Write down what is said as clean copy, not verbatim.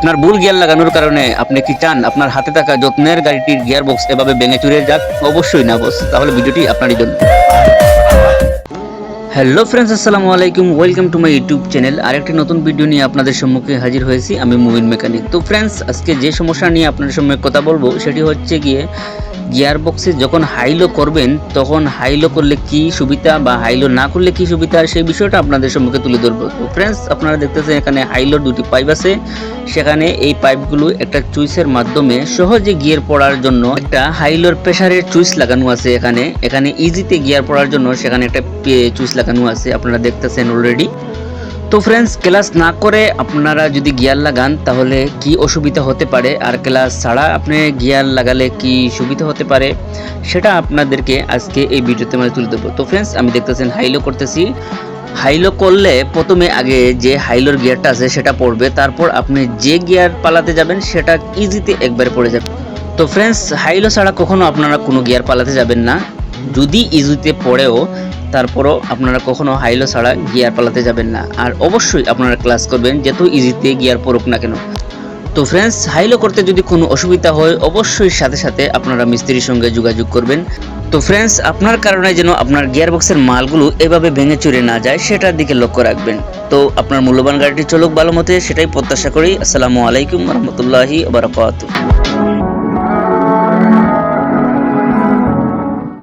আপনার ভুল গিয়ার লাগানোর কারণে আপনি কি চান আপনার হাতে থাকা যত্নের গাড়িটির গিয়ার বক্স এভাবে ভেঙে চুরে যাক? অবশ্যই না বস, তাহলে ভিডিওটি আপনারই জন্য। হ্যালো ফ্রেন্ডস, আসসালামু আলাইকুম, welcome to my YouTube channel. আরেকটি নতুন ভিডিও নিয়ে আপনাদের সম্মুখে হাজির হয়েছি আমি মুমিন মেকানিক। তো ফ্রেন্ডস, আজকে যে সমস্যা নিয়ে আপনাদের সম্মুখে কথা বলবো সেটি হচ্ছে গিয়ে গিয়ার বক্সে যখন হাইলো করবেন তখন হাইলো করলে কি সুবিধা বা হাইলো না করলে কি সুবিধা, সেই বিষয়টা আপনাদের সম্মুখে তুলে ধরবো। তো ফ্রেন্ডস, আপনারা দেখতেছেন এখানে হাইলোর দুটি পাইপ আছে। সেখানে এই পাইপগুলো একটা চুইসের মাধ্যমে সহজে গিয়ার পড়ার জন্য একটা হাইলোর প্রেসারের চুইস লাগানো আছে। এখানে ইজিতে গিয়ার পড়ার জন্য সেখানে একটা চুইস লাগানো আছে, আপনারা দেখতেছেন অলরেডি। তো ফ্রেন্ডস, ক্লাস না করে আপনারা যদি গিয়ার লাগান তাহলে কি অসুবিধা হতে পারে, আর ক্লাস ছাড়া আপনি গিয়ার লাগালে কি সুবিধা হতে পারে, সেটা আপনাদেরকে আজকে এই ভিডিওতে আমি তুলে দেবো। তো ফ্রেন্ডস, আমি দেখতেছেন হাইলো করতেছি। হাইলো করলে প্রথমে আগে যে হাইলোর গিয়ারটা আছে সেটা পড়বে, তারপর আপনি যে গিয়ার পালাতে যাবেন সেটা ইজিতে একবারে পড়ে যাবে। তো ফ্রেন্ডস, হাইলো ছাড়া কখনো আপনারা কোনো গিয়ার পালাতে যাবেন না। যদি ইজিতে পড়েও তারপরও আপনারা কখনো হাইলো ছাড়া গিয়ার পালাতে যাবেন না। আর অবশ্যই আপনারা ক্লাস করবেন যত ইজিতে গিয়ার পড়ুক না কেন। তো ফ্রেন্ডস, হাইলো করতে যদি কোনো অসুবিধা হয় অবশ্যই সাথে সাথে আপনারা মিস্ত্রির সঙ্গে যোগাযোগ করবেন। তো ফ্রেন্ডস, আপনার কারণে যেন আপনার গিয়ার বক্সের মালগুলো এভাবে ভেঙে চুরে না যায় সেটার দিকে লক্ষ্য রাখবেন। তো আপনার মূল্যবান গাড়িটি চলুক ভালো মতে, সেটাই প্রত্যাশা করি। আসসালামু আলাইকুম রহমতুল্লাহি ওয়া বারাকাতুহু।